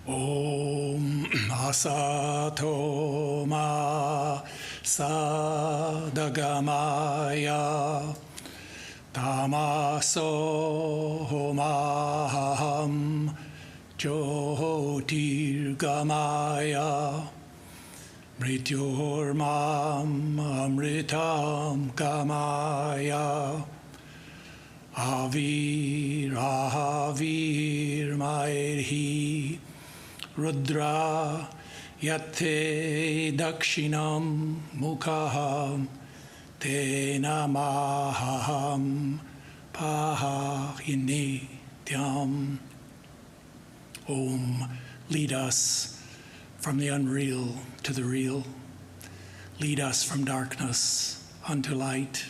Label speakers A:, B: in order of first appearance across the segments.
A: Om Asato Ma Sadagamaya Tamaso Maham Jyotirgamaya Mrityormam Amritam Gamaya Avir Avir Mairhi Rudra Yate Dakshinam Mukham Te Namaham Pahinityam. Om, lead us from the unreal to the real. Lead us from darkness unto light.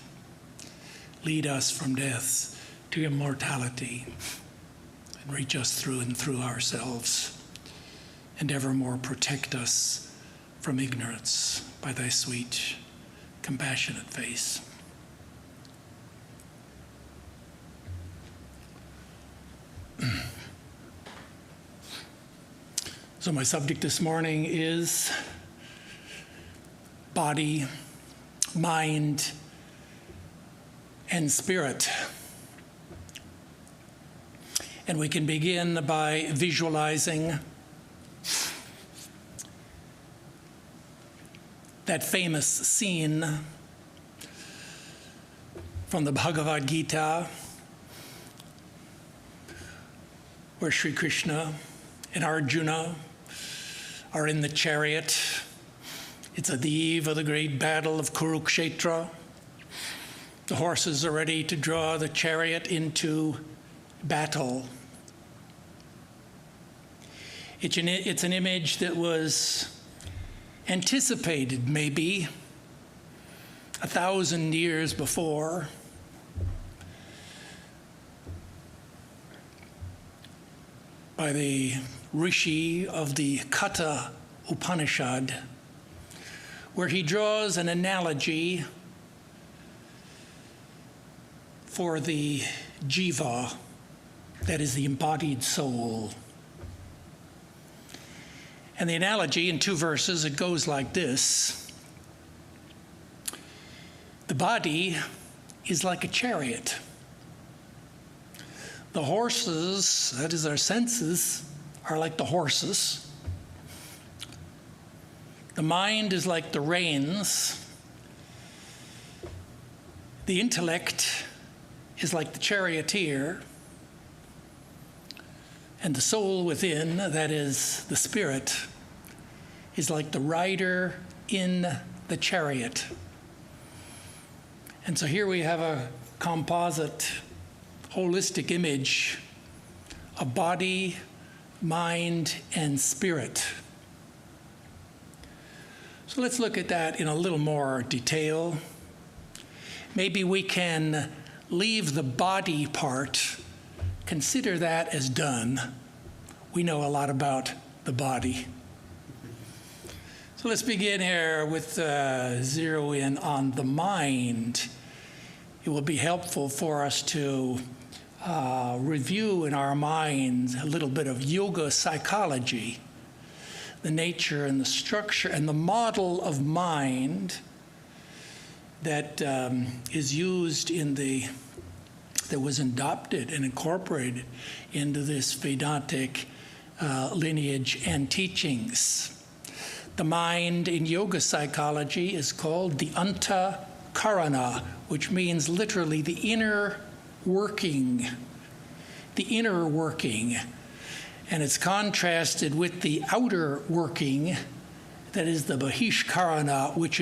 A: Lead us from death to immortality. And reach us through and through ourselves. And evermore protect us from ignorance by thy sweet, compassionate face. So my subject this morning is body, mind, and spirit. And we can begin by visualizing that famous scene from the Bhagavad Gita where Sri Krishna and Arjuna are in the chariot. It's at the eve of the great battle of Kurukshetra. The horses are ready to draw the chariot into battle. It's an image that was anticipated maybe 1,000 years before by the rishi of the Katha Upanishad, where he draws an analogy for the jiva, that is the embodied soul. And the analogy in 2 verses, it goes like this. The body is like a chariot. The horses, that is our senses, are like the horses. The mind is like the reins. The intellect is like the charioteer. And the soul within, that is the spirit, is like the rider in the chariot. And so here we have a composite, holistic image of body, mind, and spirit. So let's look at that in a little more detail. Maybe we can leave the body part, consider that as done. We know a lot about the body. So let's begin here with zero in on the mind. It will be helpful for us to review in our minds a little bit of yoga psychology, the nature and the structure and the model of mind that is used in that was adopted and incorporated into this Vedantic lineage and teachings. The mind in yoga psychology is called the Antakarana, which means literally the inner working. And it's contrasted with the outer working, that is the Bahishkarana, which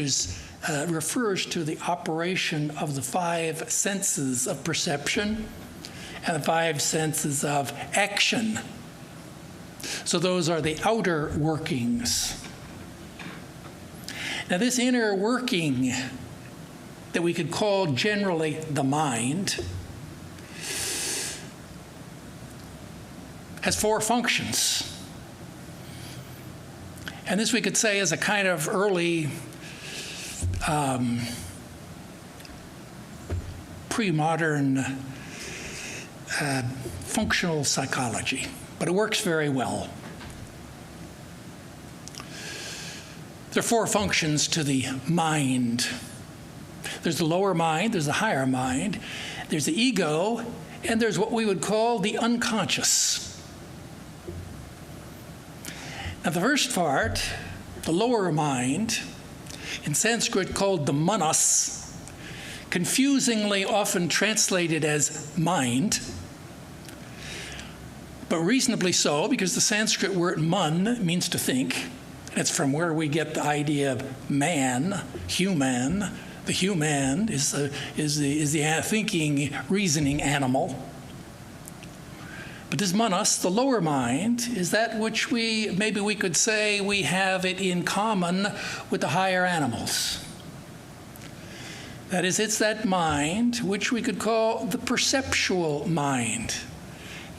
A: refers to the operation of the 5 senses of perception and the 5 senses of action. So those are the outer workings. Now this inner working that we could call generally the mind has 4 functions. And this we could say is a kind of early pre-modern functional psychology, but it works very well. There are four functions to the mind. There's the lower mind, there's the higher mind, there's the ego, and there's what we would call the unconscious. Now the first part, the lower mind, in Sanskrit called the manas, confusingly often translated as mind, but reasonably so, because the Sanskrit word man means to think. It's from where we get the idea of man, human. The human is the thinking, reasoning animal. But this manas, the lower mind, is that which maybe we could say we have it in common with the higher animals. That is, it's that mind which we could call the perceptual mind.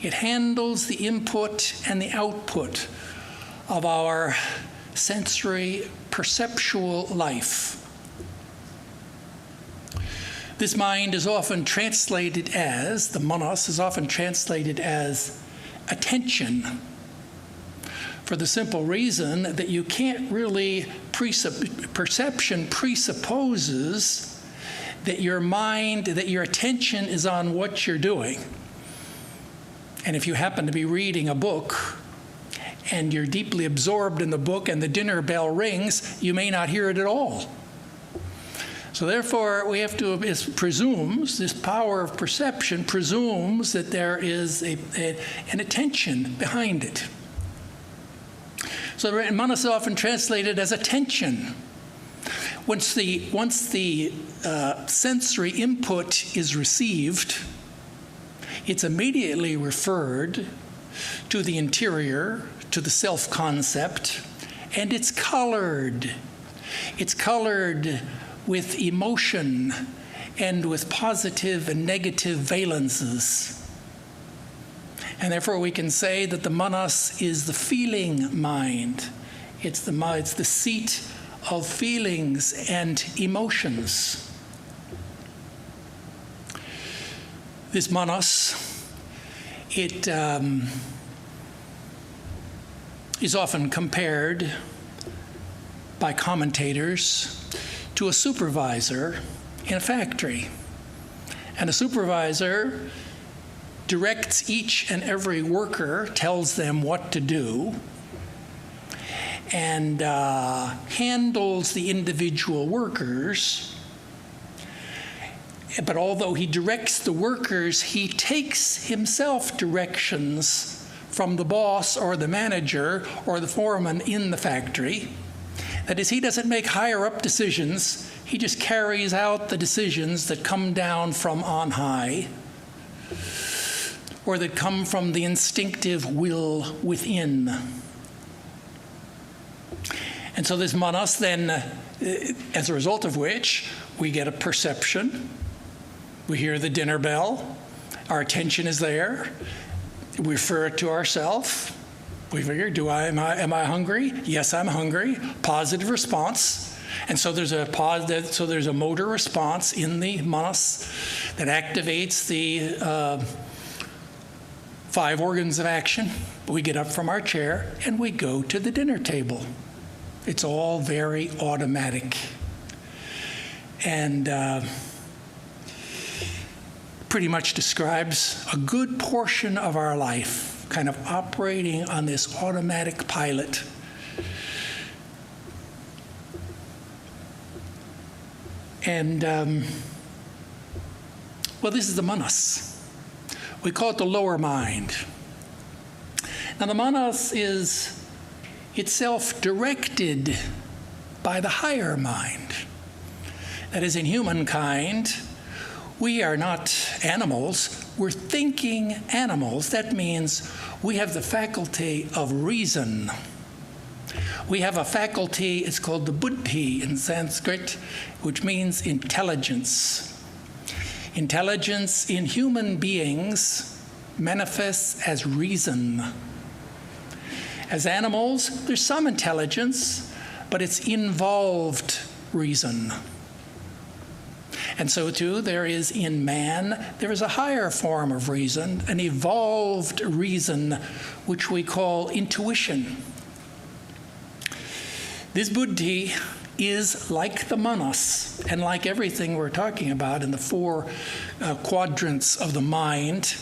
A: It handles the input and the output of our sensory perceptual life. This mind is often translated as, the manas is often translated as attention, for the simple reason that you can't really, perception presupposes that your mind, that your attention is on what you're doing. And if you happen to be reading a book and you're deeply absorbed in the book and the dinner bell rings, you may not hear it at all. So therefore, we have to, this power of perception presumes that there is an attention behind it. So manas is often translated as attention. Once the sensory input is received, it's immediately referred to the interior, to the self-concept, and it's colored. It's colored with emotion and with positive and negative valences. And therefore we can say that the manas is the feeling mind. It's the seat of feelings and emotions. This manas, it is often compared by commentators to a supervisor in a factory. And a supervisor directs each and every worker, tells them what to do, and handles the individual workers. But although he directs the workers, he takes himself directions from the boss or the manager or the foreman in the factory. That is, he doesn't make higher-up decisions. He just carries out the decisions that come down from on high or that come from the instinctive will within. And so this manas then, as a result of which, we get a perception. We hear the dinner bell. Our attention is there. We refer it to ourselves. We figure, am I hungry? Yes, I'm hungry. Positive response. And so there's a motor response in the manas that activates the 5 organs of action. We get up from our chair and we go to the dinner table. It's all very automatic. And pretty much describes a good portion of our life, kind of operating on this automatic pilot. And, well, this is the manas. We call it the lower mind. Now, the manas is itself directed by the higher mind. That is, in humankind, we are not animals, we're thinking animals. That means we have the faculty of reason. We have a faculty, it's called the buddhi in Sanskrit, which means intelligence. Intelligence in human beings manifests as reason. As animals, there's some intelligence, but it's involved reason. And so too, there is in man, there is a higher form of reason, an evolved reason, which we call intuition. This buddhi is like the manas, and like everything we're talking about in the four quadrants of the mind,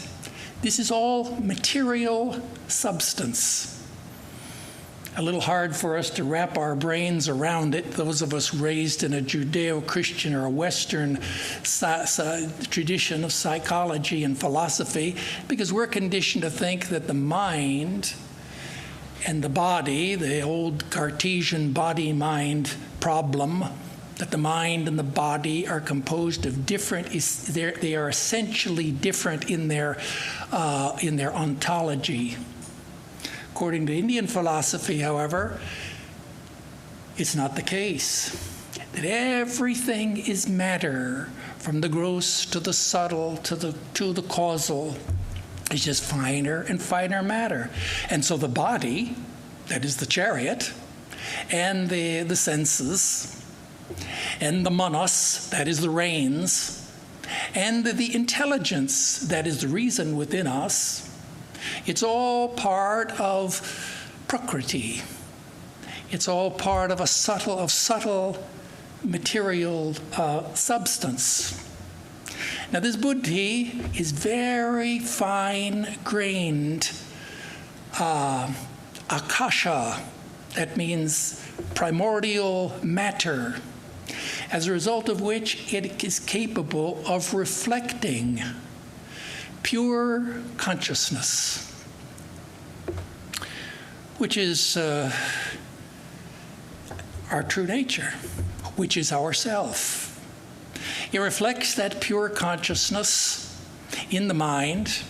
A: this is all material substance. A little hard for us to wrap our brains around it, those of us raised in a Judeo-Christian or a Western tradition of psychology and philosophy, because we're conditioned to think that the mind and the body, the old Cartesian body-mind problem, that the mind and the body are composed of different, they are essentially different in their ontology. According to Indian philosophy, however, it's not the case. That everything is matter, from the gross to the subtle to the causal. It's just finer and finer matter. And so the body, that is the chariot, and the senses, and the manas, that is the reins, and the intelligence, that is the reason within us, it's all part of prakriti. It's all part of a subtle material substance. Now this buddhi is very fine-grained akasha. That means primordial matter, as a result of which it is capable of reflecting pure consciousness, which is our true nature, which is ourself. It reflects that pure consciousness in the mind,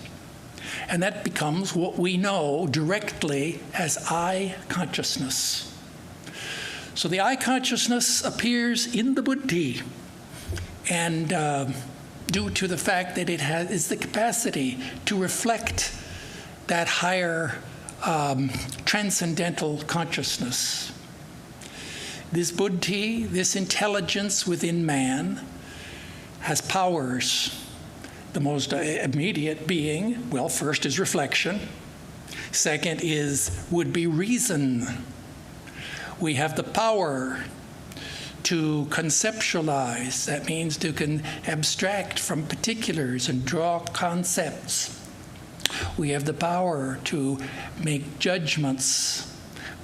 A: and that becomes what we know directly as I consciousness. So the I consciousness appears in the buddhi, and due to the fact that it is the capacity to reflect that higher transcendental consciousness. This buddhi, this intelligence within man, has powers. The most immediate being, well, first is reflection. Second would be reason. We have the power to conceptualize. That means to abstract from particulars and draw concepts. We have the power to make judgments.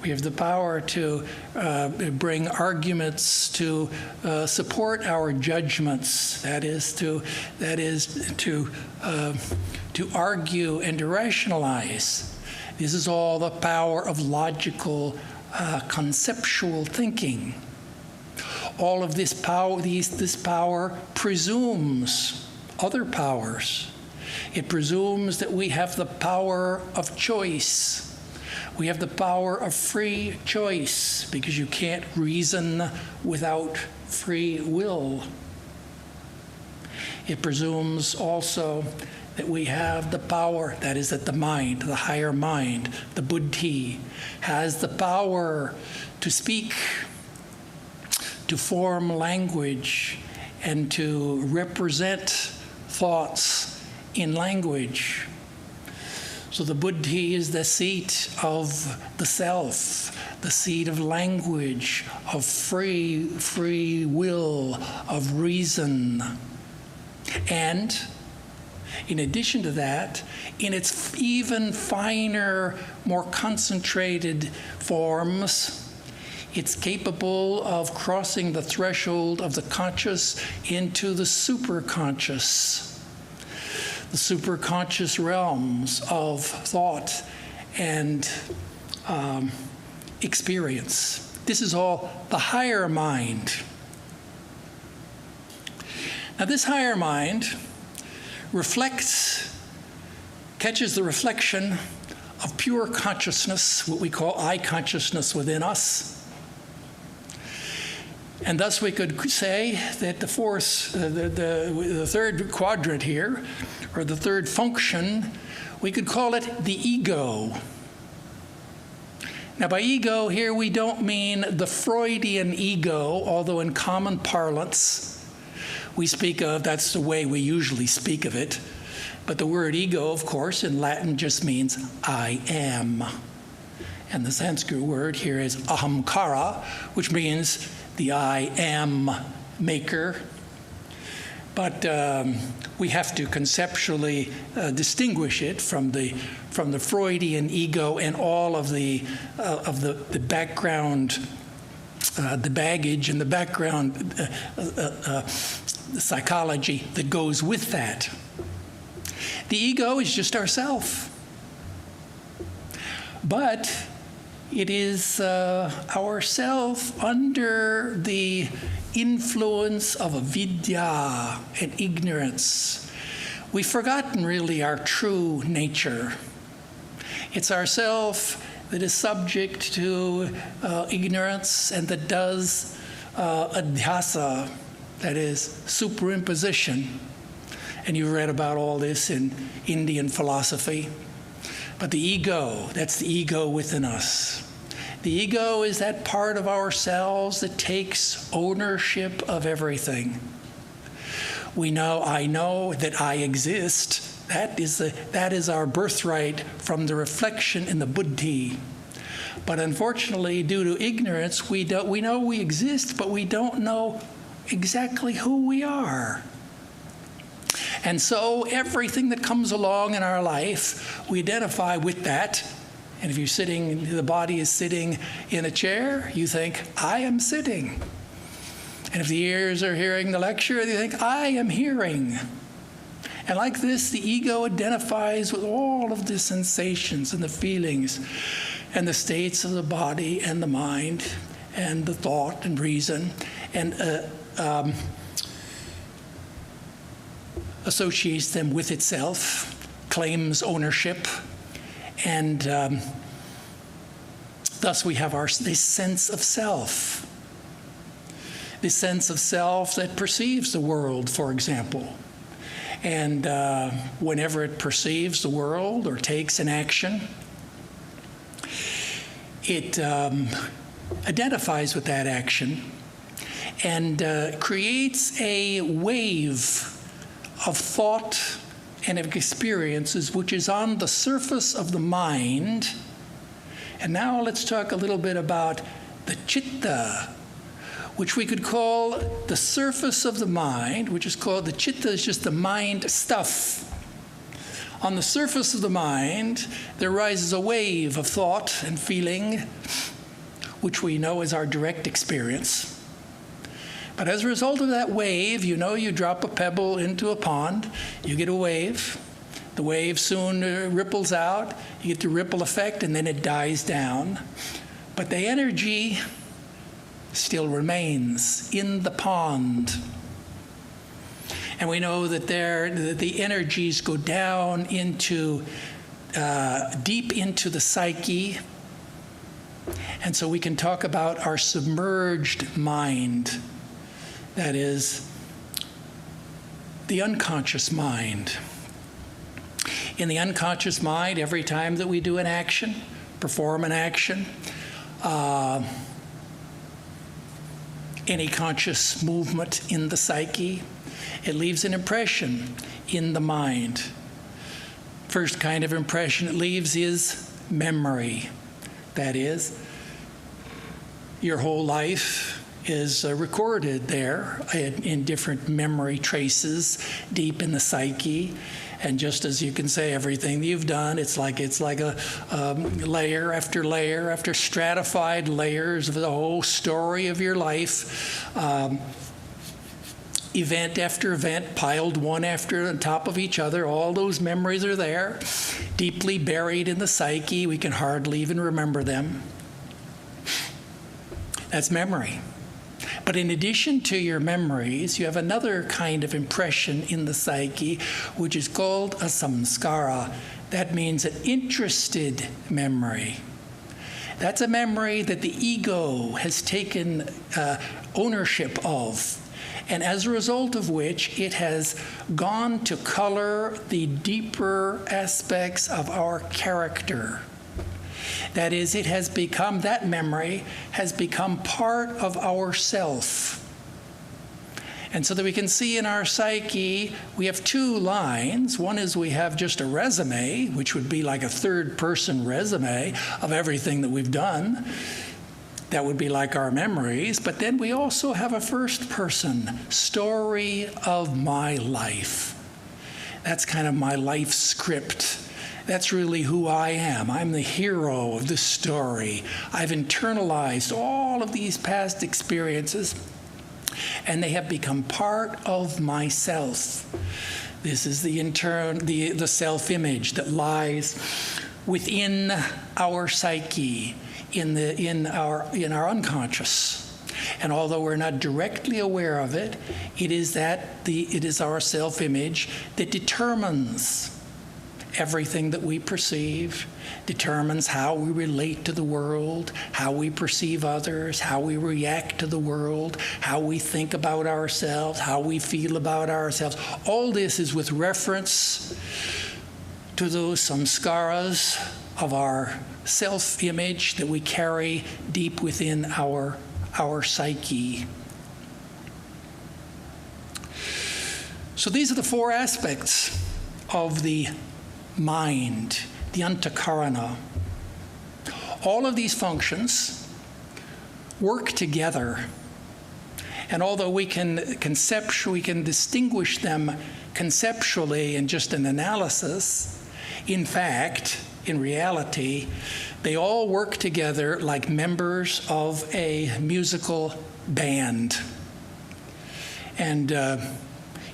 A: We have the power to bring arguments to support our judgments. That is to argue and to rationalize. This is all the power of logical, conceptual thinking. All of this power, this power presumes other powers. It presumes that we have the power of choice. We have the power of free choice, because you can't reason without free will. It presumes also that we have the power, that is, that the mind, the higher mind, the buddhi, has the power to speak, to form language, and to represent thoughts in language. So the buddhi is the seat of the self, the seat of language, of free will, of reason. And in addition to that, in its even finer, more concentrated forms, it's capable of crossing the threshold of the conscious into the superconscious. The superconscious realms of thought and experience. This is all the higher mind. Now this higher mind catches the reflection of pure consciousness, what we call I consciousness within us. And thus we could say that the third quadrant here, or the third function, we could call it the ego. Now by ego here we don't mean the Freudian ego, although in common parlance we speak of, that's the way we usually speak of it. But the word ego, of course, in Latin just means I am. and the Sanskrit word here is ahamkara, which means the I am maker. But we have to conceptually distinguish it from the Freudian ego and all of the background, the baggage and the background psychology that goes with that. The ego is just ourself, but it is ourself under the influence of avidya and ignorance. We've forgotten really our true nature. It's ourself that is subject to ignorance and that does adhyasa, that is superimposition. And you've read about all this in Indian philosophy. But the ego, that's the ego within us. The ego is that part of ourselves that takes ownership of everything. I know that I exist. That is our birthright from the reflection in the buddhi. But unfortunately, due to ignorance, we know we exist, but we don't know exactly who we are. And so everything that comes along in our life, we identify with that. And if the body is sitting in a chair, you think, I am sitting. And if the ears are hearing the lecture, you think, I am hearing. And like this, the ego identifies with all of the sensations and the feelings and the states of the body and the mind and the thought and reason, and associates them with itself, claims ownership, and thus we have this sense of self. This sense of self that perceives the world, for example. And whenever it perceives the world or takes an action, it identifies with that action and creates a wave of thought and of experiences which is on the surface of the mind. And now let's talk a little bit about the Chitta, which we could call the surface of the mind, which is called, the Chitta is just the mind stuff. On the surface of the mind, there rises a wave of thought and feeling, which we know is our direct experience. But as a result of that wave, you drop a pebble into a pond, you get a wave. The wave soon ripples out, you get the ripple effect, and then it dies down. But the energy still remains in the pond. And we know that the energies go down into, deep into the psyche. And so we can talk about our submerged mind. That is the unconscious mind. In the unconscious mind, every time that we do an action, perform an action, any conscious movement in the psyche, it leaves an impression in the mind. First kind of impression it leaves is memory. That is, your whole life is recorded there in different memory traces deep in the psyche. And just as you can say everything you've done, it's like a layer after layer after stratified layers of the whole story of your life, event after event, piled one after on top of each other. All those memories are there, deeply buried in the psyche. We can hardly even remember them. That's memory. But in addition to your memories, you have another kind of impression in the psyche, which is called a samskara. That means an interested memory. That's a memory that the ego has taken ownership of, and as a result of which it has gone to color the deeper aspects of our character. That is, that memory has become part of our self. And so that we can see in our psyche, we have two lines. One is we have just a resume, which would be like a third-person resume of everything that we've done. That would be like our memories. But then we also have a first-person story of my life. That's kind of my life script. That's really who I am. I'm the hero of this story. I've internalized all of these past experiences, and they have become part of myself. This is the self-image that lies within our psyche, in our unconscious. And although we're not directly aware of it, it is our self-image that determines everything that we perceive, determines how we relate to the world, how we perceive others, how we react to the world, how we think about ourselves, how we feel about ourselves. All this is with reference to those samskaras of our self-image that we carry deep within our psyche. So these are the four aspects of the mind, the Antakarana. All of these functions work together. And although we can distinguish them conceptually in just an analysis, in fact, in reality, they all work together like members of a musical band. And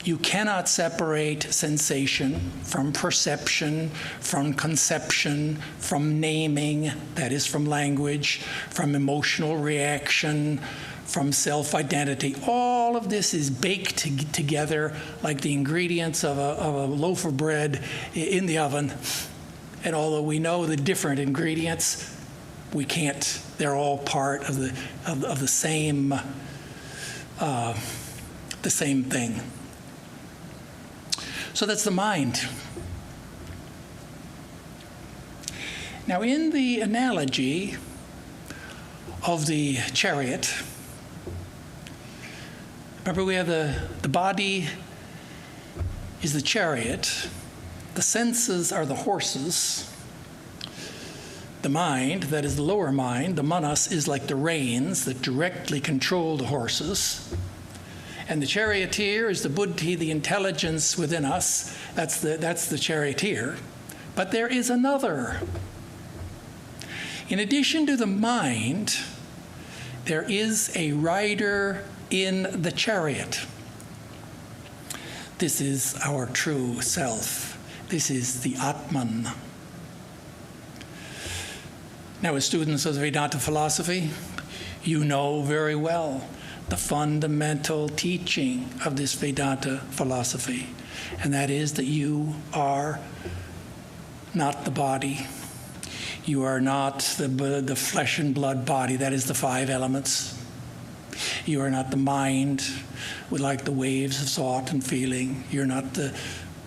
A: you cannot separate sensation from perception, from conception, from naming, that is from language, from emotional reaction, from self-identity. All of this is baked together like the ingredients of a loaf of bread in the oven. And although we know the different ingredients, we can't, they're all part of the same thing. So that's the mind. Now, in the analogy of the chariot, remember we have the body is the chariot, the senses are the horses, the mind, that is the lower mind, the manas, is like the reins that directly control the horses. And the charioteer is the buddhi, the intelligence within us. That's the charioteer. But there is another. In addition to the mind, there is a rider in the chariot. This is our true self. This is the Atman. Now, as students of the Vedanta philosophy, you know very well the fundamental teaching of this Vedanta philosophy, and that is that you are not the body. You are not the flesh and blood body, that is the five elements. You are not the mind with like the waves of thought and feeling. You're not the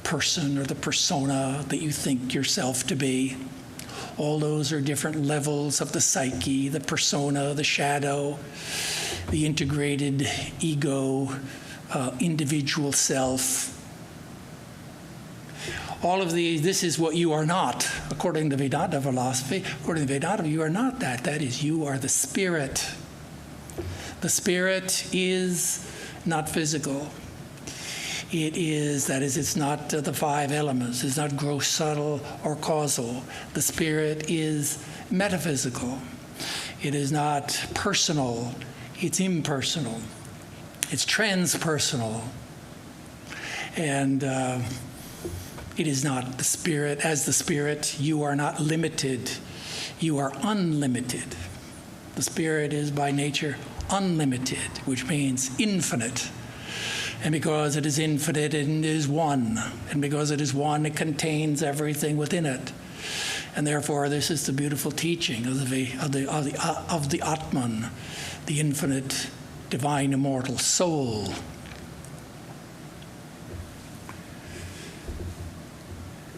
A: person or the persona that you think yourself to be. All those are different levels of the psyche, the persona, the shadow, the integrated ego, individual self. All of these, this is what you are not. According to Vedanta philosophy, according to Vedanta, you are not that. That is, you are the spirit. The spirit is not physical. It is, that is, it's not the five elements. It's not gross, subtle, or causal. The spirit is metaphysical. It is not personal. It's impersonal. It's transpersonal. And it is not the spirit. As the spirit, you are not limited. You are unlimited. The spirit is by nature unlimited, which means infinite. And because it is infinite, it is one. And because it is one, it contains everything within it. And therefore, this is the beautiful teaching of the Atman, the infinite, divine, immortal soul.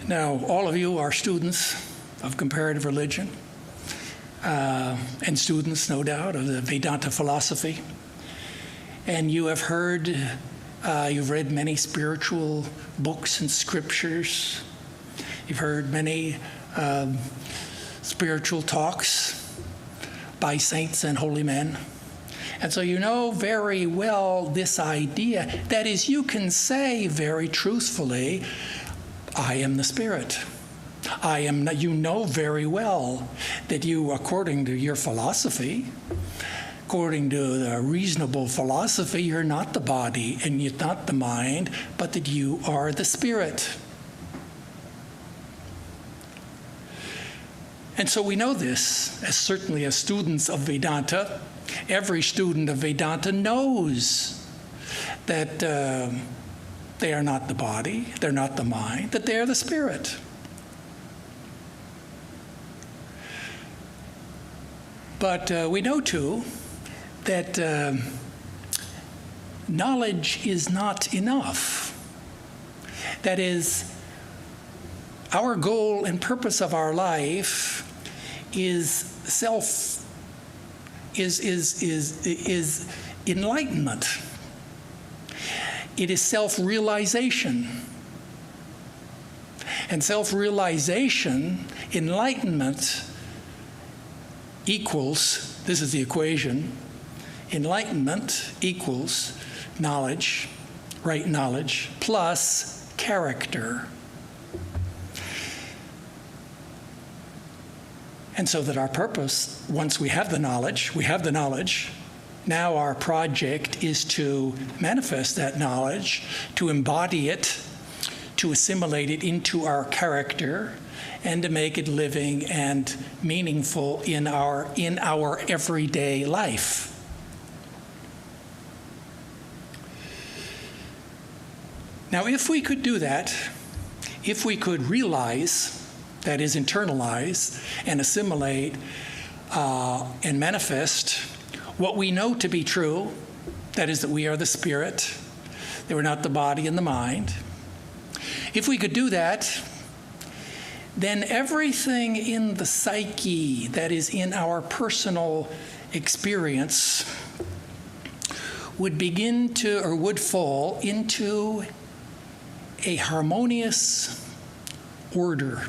A: Now, all of you are students of comparative religion, and students, no doubt, of the Vedanta philosophy. And you have heard You've read many spiritual books and scriptures. You've heard many spiritual talks by saints and holy men. And so you know very well this idea. That is, you can say very truthfully, I am the Spirit. I am. You know very well that you, according to your philosophy, according to the reasonable philosophy, you're not the body and you're not the mind, but that you are the Spirit. And so we know this, as certainly as students of Vedanta. Every student of Vedanta knows that they are not the body, they're not the mind, that they are the Spirit. But we know, too, that knowledge is not enough. That is, our goal and purpose of our life is enlightenment. It is self-realization. And self-realization, enlightenment, equals, this is the equation, enlightenment equals knowledge, right knowledge, plus character. And so that our purpose, once we have the knowledge, now our project is to manifest that knowledge, to embody it, to assimilate it into our character, and to make it living and meaningful in our everyday life. Now, if we could do that, if we could realize, that is, internalize and assimilate and manifest what we know to be true, that is, that we are the Spirit, that we're not the body and the mind. If we could do that, then everything in the psyche, that is, in our personal experience, would begin to, or would fall into a harmonious order.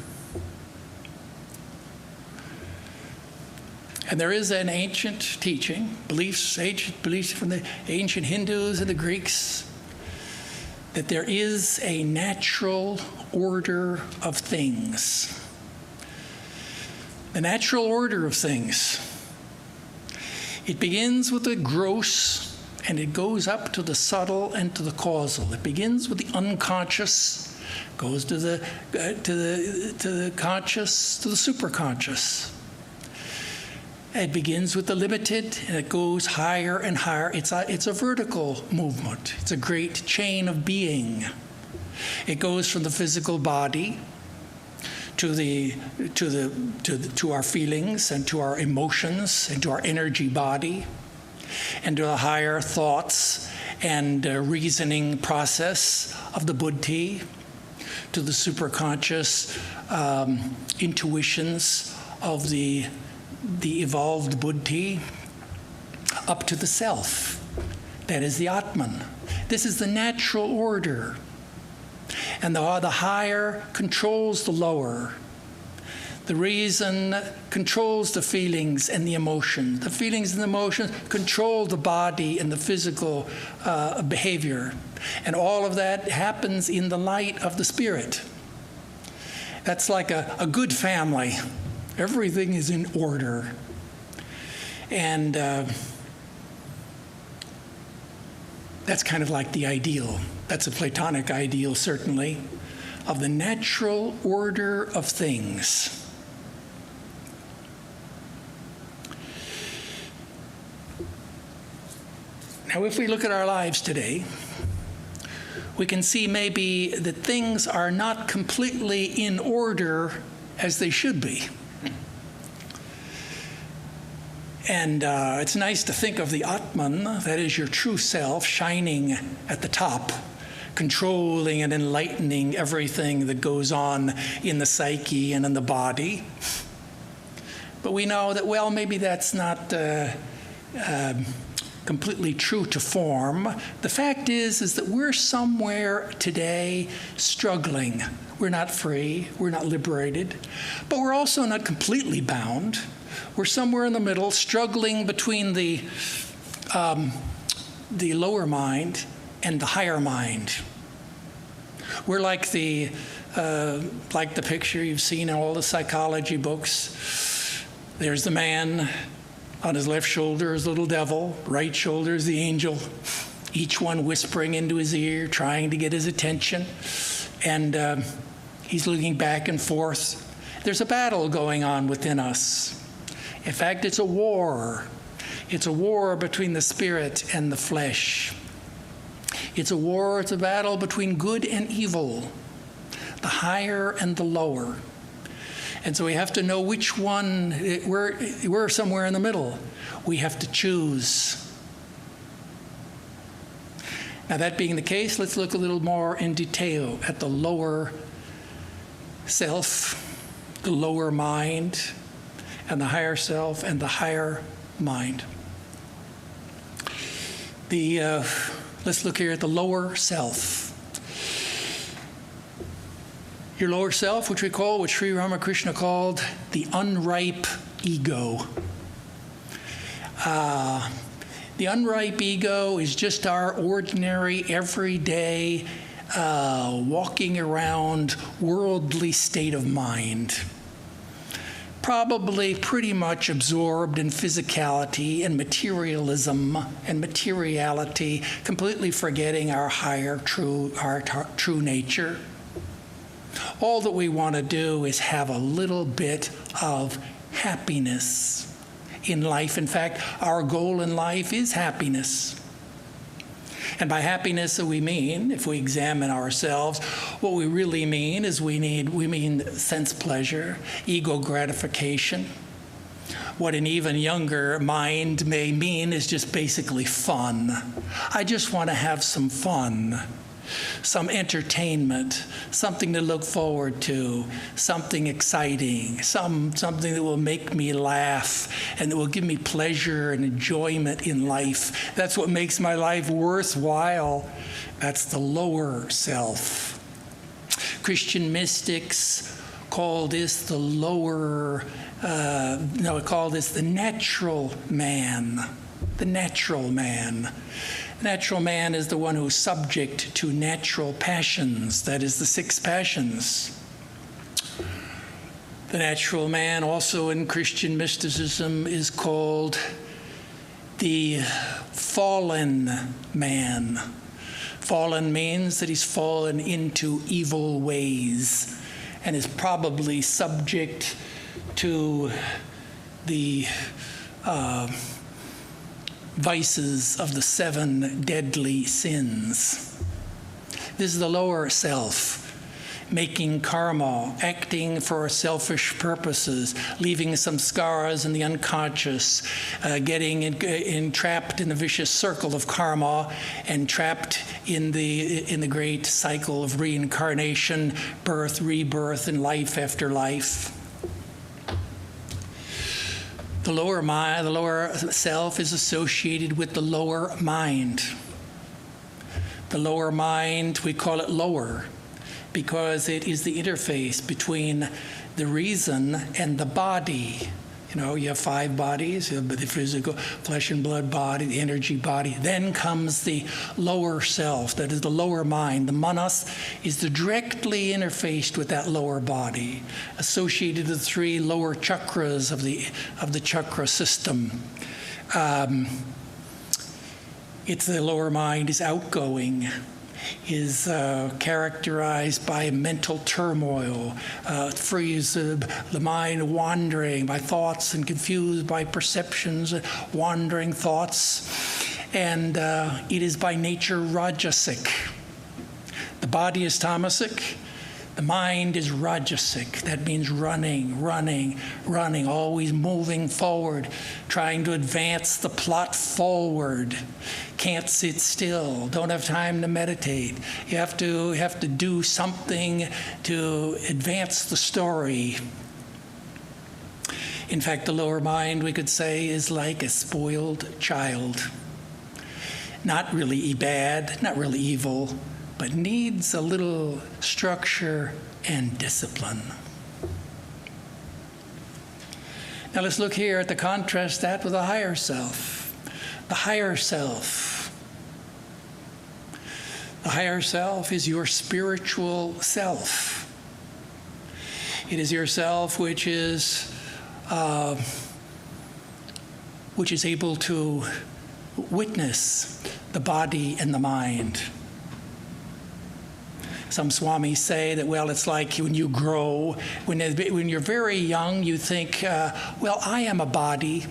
A: And there is an ancient teaching, ancient beliefs from the ancient Hindus and the Greeks, that there is a natural order of things. The natural order of things. It begins with the gross, and it goes up to the subtle and to the causal. It begins with the unconscious, goes to the conscious, to the superconscious. It begins with the limited, and it goes higher and higher. It's a vertical movement. It's a great chain of being. It goes from the physical body to our feelings and to our emotions and to our energy body, and to the higher thoughts and reasoning process of the buddhi, to the superconscious intuitions of the evolved buddhi, up to the self, that is the Atman. This is the natural order. And the higher controls the lower. The reason controls the feelings and the emotion. The feelings and the emotions control the body and the physical behavior. And all of that happens in the light of the Spirit. That's like a good family. Everything is in order. And that's kind of like the ideal. That's a Platonic ideal, certainly, of the natural order of things. Now, if we look at our lives today, we can see maybe that things are not completely in order as they should be. And it's nice to think of the Atman, that is your true self, shining at the top, controlling and enlightening everything that goes on in the psyche and in the body. But we know that, well, maybe that's not completely true to form. The fact is that we're somewhere today struggling. We're not free, we're not liberated, but we're also not completely bound. We're somewhere in the middle, struggling between the lower mind and the higher mind. We're like the picture you've seen in all the psychology books. There's the man. On his left shoulder is little devil, right shoulder is the angel, each one whispering into his ear, trying to get his attention. And he's looking back and forth. There's a battle going on within us. In fact, it's a war. It's a war between the spirit and the flesh. It's a war, it's a battle between good and evil, the higher and the lower. And so we have to know which one. We're somewhere in the middle. We have to choose. Now, that being the case, let's look a little more in detail at the lower self, the lower mind, and the higher self and the higher mind. Let's look here at the lower self. Your lower self, which Sri Ramakrishna called the unripe ego. The unripe ego is just our ordinary, everyday, walking around worldly state of mind. Probably pretty much absorbed in physicality and materialism and materiality, completely forgetting our higher, our true nature. All that we want to do is have a little bit of happiness in life. In fact, our goal in life is happiness. And by happiness we mean, if we examine ourselves, what we really mean is we mean sense pleasure, ego gratification. What an even younger mind may mean is just basically fun. I just want to have some fun. Some entertainment, something to look forward to, something exciting, something that will make me laugh and that will give me pleasure and enjoyment in life. That's what makes my life worthwhile. That's the lower self. Christian mystics call this the call this the natural man. The natural man. Natural man is the one who's subject to natural passions, that is the 6 passions. The natural man, also in Christian mysticism, is called the fallen man. Fallen means that he's fallen into evil ways and is probably subject to the vices of the 7 deadly sins. This is the lower self, making karma, acting for selfish purposes, leaving some scars in the unconscious, getting entrapped in the vicious circle of karma and trapped in the great cycle of reincarnation, birth, rebirth, and life after life. The lower self is associated with the lower mind. The lower mind, we call it lower because it is the interface between the reason and the body. You know, you have 5 bodies, the physical, flesh and blood body, the energy body. Then comes the lower self, that is the lower mind. The manas is directly interfaced with that lower body, associated with the 3 lower chakras of the chakra system. It's the lower mind is outgoing, is characterized by mental turmoil, frees the mind wandering by thoughts and confused by perceptions, wandering thoughts, and it is by nature rajasic. The body is tamasic. The mind is rajasic. That means running, always moving forward, trying to advance the plot forward. Can't sit still, don't have time to meditate. You have to do something to advance the story. In fact, the lower mind, we could say, is like a spoiled child. not really bad, not really evil, but needs a little structure and discipline. Now let's look here at the contrast that with the higher self. The higher self. The higher self is your spiritual self. It is your self which is able to witness the body and the mind. Some Swamis say that, well, it's like when you grow, when you're very young, you think, well, I am a body,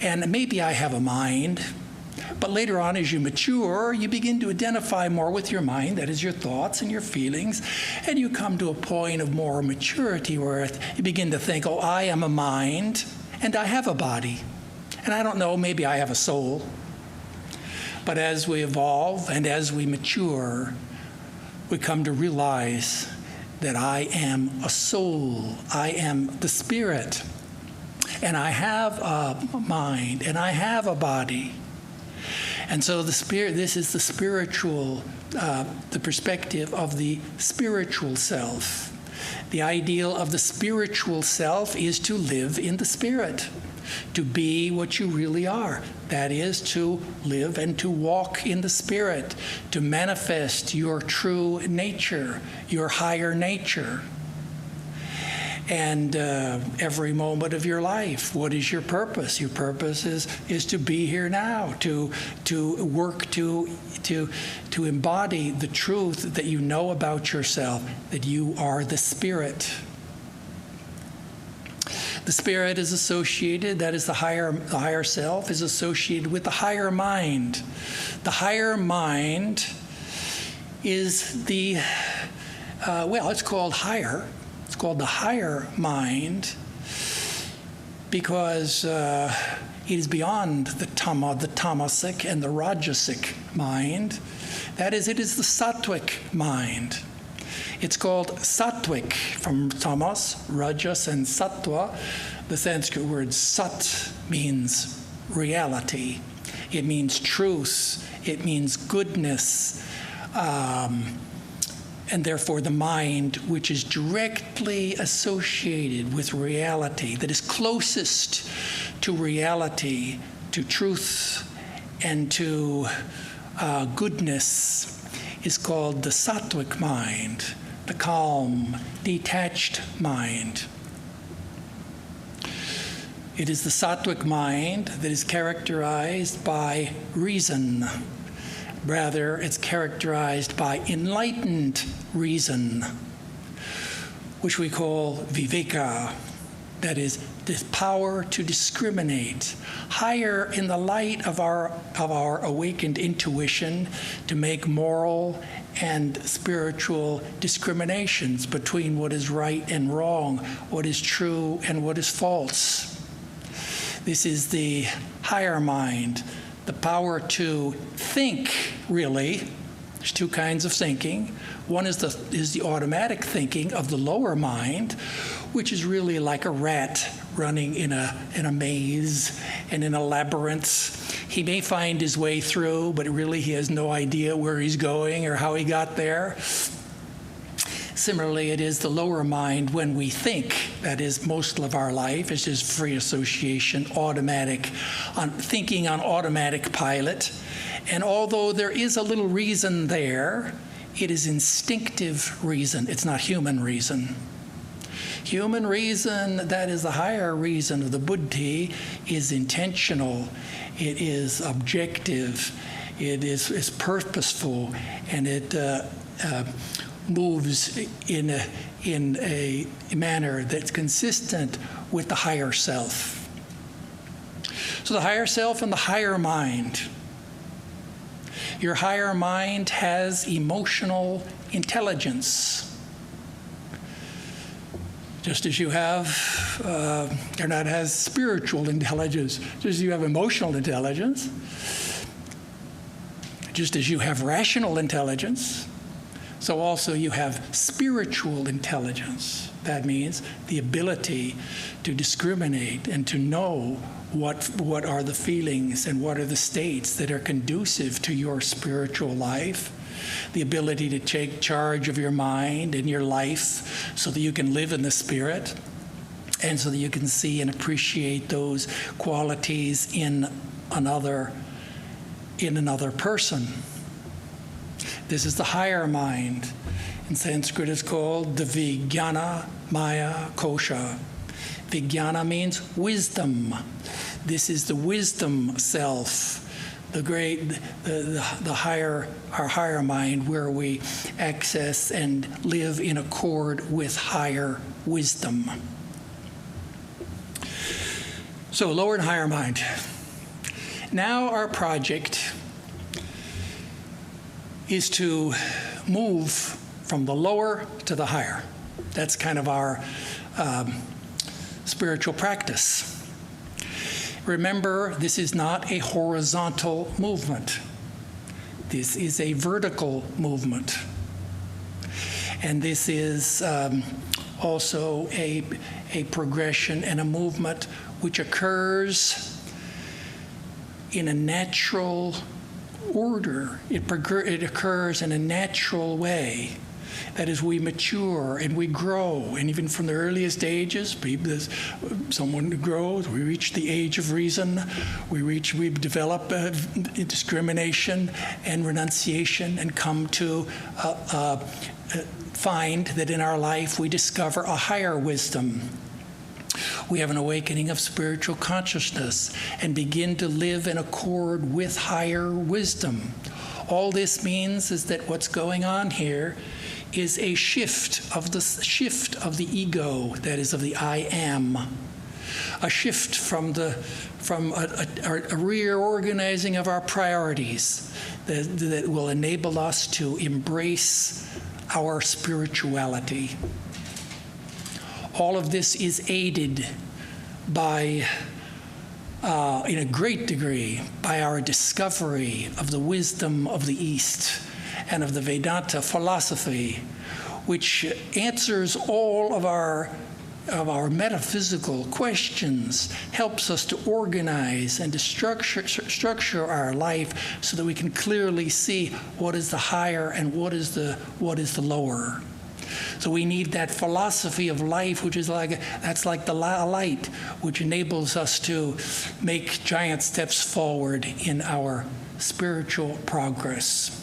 A: and maybe I have a mind. But later on, as you mature, you begin to identify more with your mind, that is your thoughts and your feelings, and you come to a point of more maturity where you begin to think, oh, I am a mind, and I have a body. And I don't know, maybe I have a soul. But as we evolve and as we mature, we come to realize that I am a soul, I am the spirit, and I have a mind, and I have a body. And so the spirit, this is the spiritual, the perspective of the spiritual self. The ideal of the spiritual self is to live in the spirit, to be what you really are. That is, to live and to walk in the spirit, to manifest your true nature, your higher nature. And every moment of your life, what is your purpose? Your purpose is to be here now, to work to embody the truth that you know about yourself, that you are the spirit. The spirit is associated, that is the higher self, is associated with the higher mind. The higher mind is the, it's called higher. It's called the higher mind because it is beyond the tamasic and the rajasic mind. That is, it is the sattvic mind. It's called sattvic from tamas, rajas, and sattva. The Sanskrit word sat means reality. It means truth. It means goodness. And therefore the mind which is directly associated with reality, that is closest to reality, to truth, and to goodness, is called the sattvic mind, the calm, detached mind. It is the sattvic mind that is characterized by reason. Rather, it's characterized by enlightened reason, which we call viveka. That is, the power to discriminate, higher in the light of our awakened intuition, to make moral and spiritual discriminations between what is right and wrong, what is true and what is false. This is the higher mind, the power to think, really. There's two kinds of thinking. One is the automatic thinking of the lower mind, which is really like a rat running in a maze and in a labyrinth. He may find his way through, but really he has no idea where he's going or how he got there. Similarly, it is the lower mind when we think. That is, most of our life is just free association, automatic, thinking on automatic pilot. And although there is a little reason there, it is instinctive reason. It's not human reason. Human reason, that is the higher reason of the buddhi, is intentional. It is objective. It is purposeful, and it moves in a manner that's consistent with the higher self. So the higher self and the higher mind. Your higher mind has emotional intelligence. Just as you have, or not has spiritual intelligence, just as you have emotional intelligence, just as you have rational intelligence, So also you have spiritual intelligence. That means the ability to discriminate and to know what are the feelings and what are the states that are conducive to your spiritual life. The ability to take charge of your mind and your life so that you can live in the Spirit and so that you can see and appreciate those qualities in another person. This is the higher mind. In Sanskrit it's called the Vijnana Maya Kosha. Vijnana means wisdom. This is the wisdom self, the higher, our higher mind, where we access and live in accord with higher wisdom. So lower and higher mind. Now our project is to move from the lower to the higher. That's kind of our spiritual practice. Remember, this is not a horizontal movement. This is a vertical movement. And this is also a progression and a movement which occurs in a natural order. It occurs in a natural way. That is, we mature and we grow, and even from the earliest ages, someone grows, we reach the age of reason, we develop discrimination and renunciation, and come to find that in our life we discover a higher wisdom. We have an awakening of spiritual consciousness and begin to live in accord with higher wisdom. All this means is that what's going on here is a shift of the ego, that is, of the I am, a shift from a reorganizing of our priorities that will enable us to embrace our spirituality. All of this is aided by, in a great degree, by our discovery of the wisdom of the East and of the Vedanta philosophy, which answers all of our metaphysical questions, helps us to organize and to structure our life so that we can clearly see what is the higher and what is the lower. So we need that philosophy of life, which is like the light, which enables us to make giant steps forward in our spiritual progress.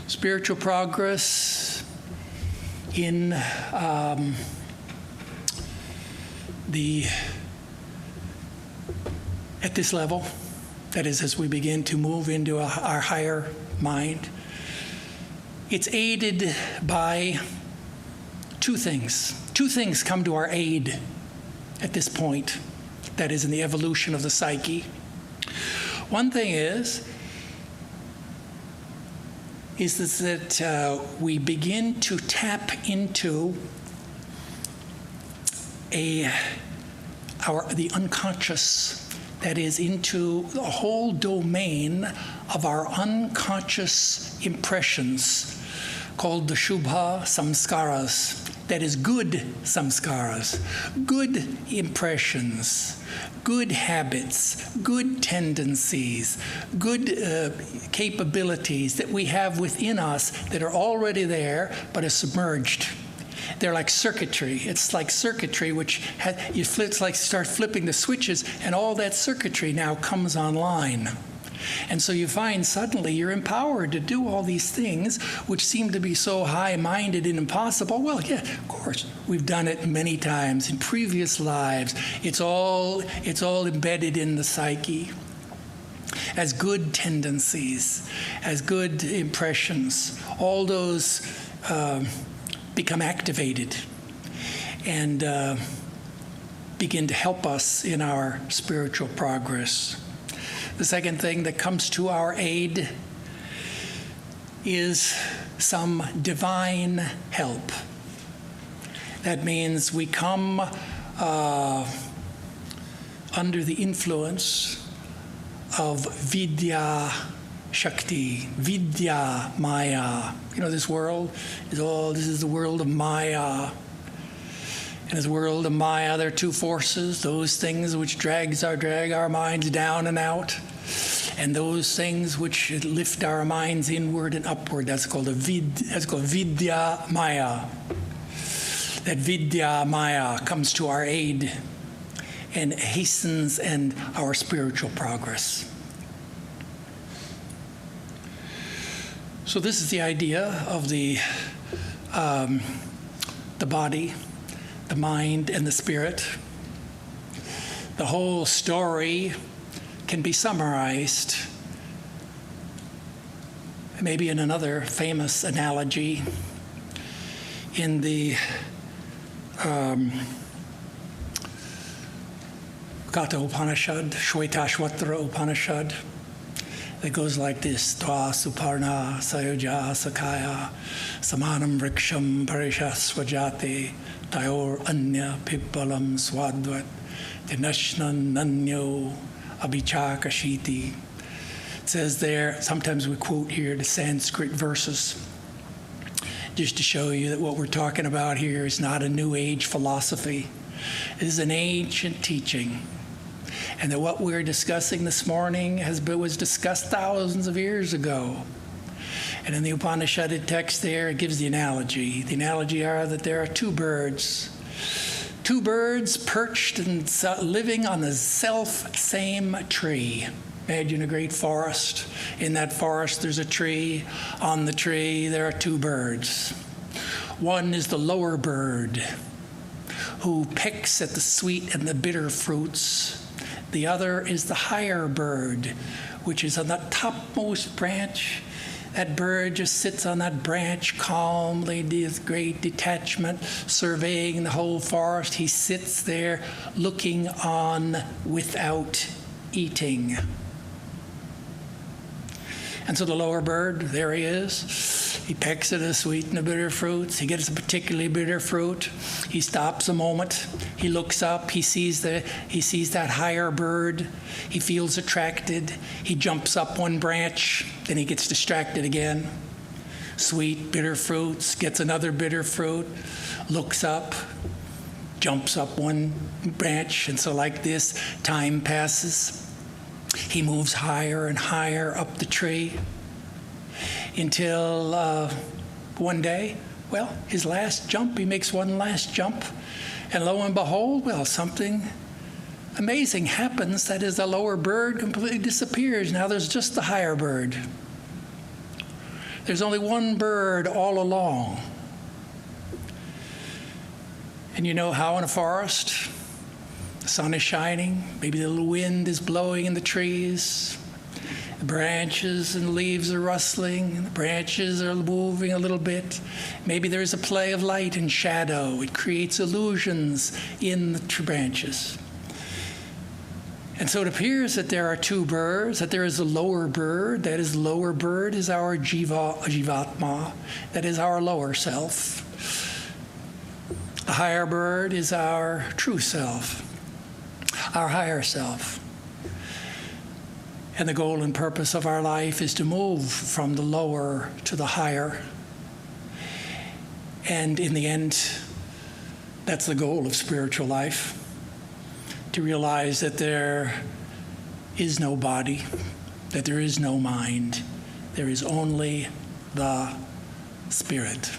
A: Spiritual progress in at this level, that is, as we begin to move into our higher mind, it's aided by two things. Two things come to our aid at this point, that is, in the evolution of the psyche. One thing is that we begin to tap into the unconscious, that is, into the whole domain of our unconscious impressions, called the Shubha Samskaras, that is, good samskaras, good impressions, good habits, good tendencies, good capabilities that we have within us that are already there but are submerged. They're like circuitry. It's like circuitry which it's like start flipping the switches, and all that circuitry now comes online. And so you find suddenly you're empowered to do all these things which seem to be so high-minded and impossible. Well, yeah, of course, we've done it many times in previous lives. It's all embedded in the psyche as good tendencies, as good impressions. All those become activated and begin to help us in our spiritual progress. The second thing that comes to our aid is some divine help. That means we come under the influence of vidya Shakti, Vidya, Maya. You know, this world this is the world of Maya. In this world of Maya, there are two forces, those things which drag our minds down and out, and those things which lift our minds inward and upward. That's called Vidya Maya. That Vidya Maya comes to our aid and hastens our spiritual progress. So this is the idea of the body, the mind, and the spirit. The whole story can be summarized maybe in another famous analogy in the Kata Upanishad, Shvetashvatra Upanishad, that goes like this: Tva Suparna Sayoja Sakaya Samanam Vriksham Parishasvajate Tayor Anya Pipalam Swadvat Dinashnan Nanyo Abhichakashiti. It says there, sometimes we quote here the Sanskrit verses just to show you that what we're talking about here is not a New Age philosophy. It is an ancient teaching. And that what we're discussing this morning was discussed thousands of years ago. And in the Upanishadic text there, it gives the analogy. The analogy are that there are two birds perched and living on the same tree. Imagine a great forest. In that forest, there's a tree. On the tree, there are two birds. One is the lower bird, who picks at the sweet and the bitter fruits. The other is the higher bird, which is on the topmost branch. That bird just sits on that branch calmly, with great detachment, surveying the whole forest. He sits there looking on without eating. And so the lower bird, there he is. He pecks at the sweet and the bitter fruits. He gets a particularly bitter fruit. He stops a moment. He looks up. He sees that higher bird. He feels attracted. He jumps up one branch. Then he gets distracted again. Sweet, bitter fruits. Gets another bitter fruit. Looks up. Jumps up one branch. And so like this, time passes. He moves higher and higher up the tree until one day, his last jump, he makes one last jump, and lo and behold, something amazing happens. That is, the lower bird completely disappears. Now there's just the higher bird. There's only one bird all along. And you know how in a forest, the sun is shining, maybe the little wind is blowing in the trees, the branches and leaves are rustling, and the branches are moving a little bit. Maybe there's a play of light and shadow. It creates illusions in the branches. And so it appears that there are two birds, that there is a lower bird. That is, the lower bird is our jivatma, that is our lower self. The higher bird is our true self, our higher self. And the goal and purpose of our life is to move from the lower to the higher. And in the end, that's the goal of spiritual life, to realize that there is no body, that there is no mind, there is only the spirit.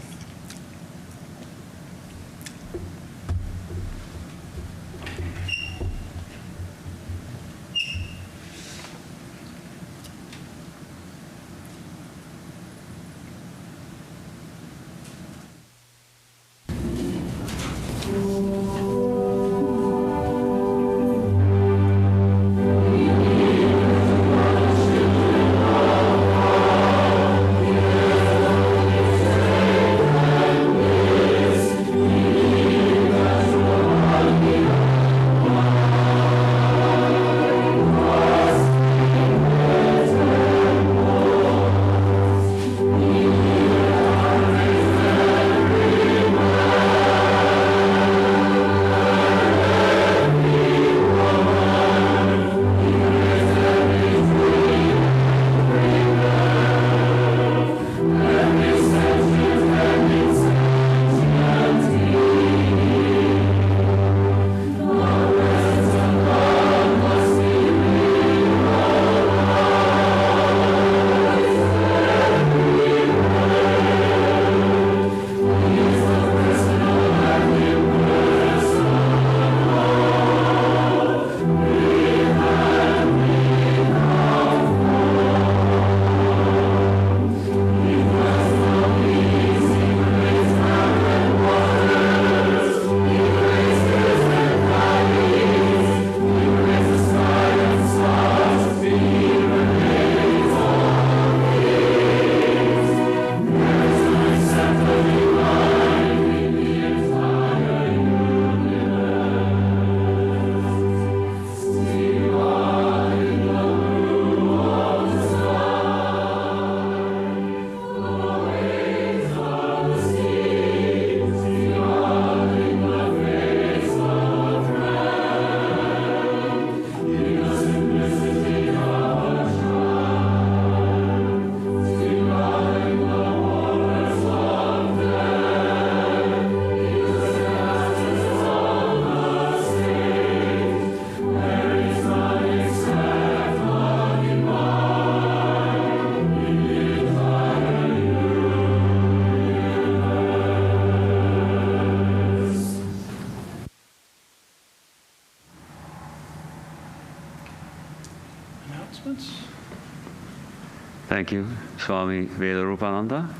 B: Thank you, Swami Vedarupananda.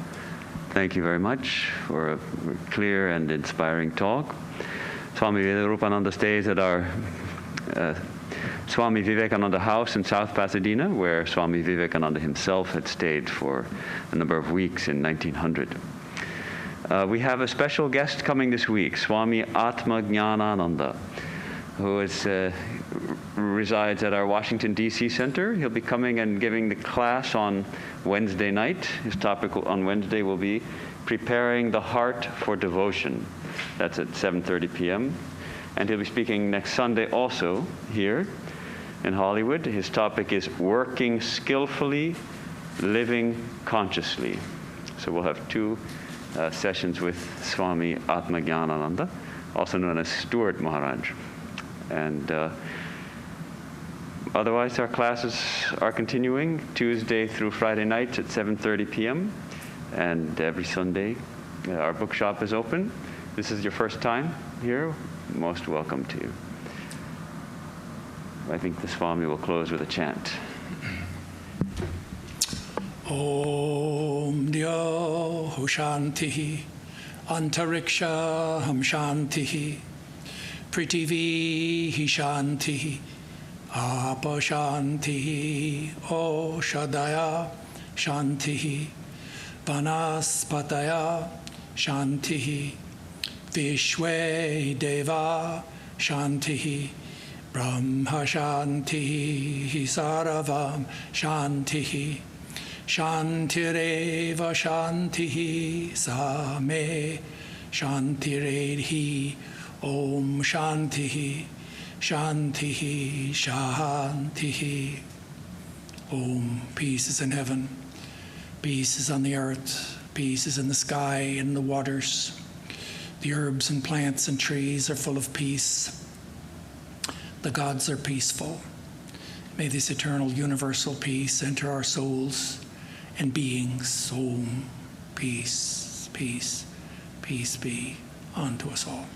B: Thank you very much for a clear and inspiring talk. Swami Vedarupananda stays at our Swami Vivekananda house in South Pasadena, where Swami Vivekananda himself had stayed for a number of weeks in 1900. We have a special guest coming this week, Swami Atman, who resides at our Washington, D.C. center. He'll be coming and giving the class on Wednesday night. His topic on Wednesday will be Preparing the Heart for Devotion. That's at 7:30 p.m. And he'll be speaking next Sunday also here in Hollywood. His topic is Working Skillfully, Living Consciously. So we'll have two sessions with Swami Atmajnananda, also known as Stuart Maharaj. And otherwise, our classes are continuing Tuesday through Friday nights at 7:30 p.m. And every Sunday, our bookshop is open. This is your first time here, most welcome to you. I think the Swami will close with a chant.
A: Om Dyo Shantihi Antariksha Shantihi Prithvi Shantihi Apa Shantihi Oshadaya Shantihi Vanaspataya Shantihi Vishwe Deva Shantihi Brahma Shantihi Saravam Shantihi Shantireva Shantihi Same Shantiredhi Om Shantihi Shantihi Shantihi. Om. Peace is in heaven, peace is on the earth, peace is in the sky and the waters. The herbs and plants and trees are full of peace. The gods are peaceful. May this eternal universal peace enter our souls and beings. Om. Peace, peace, peace be unto us all.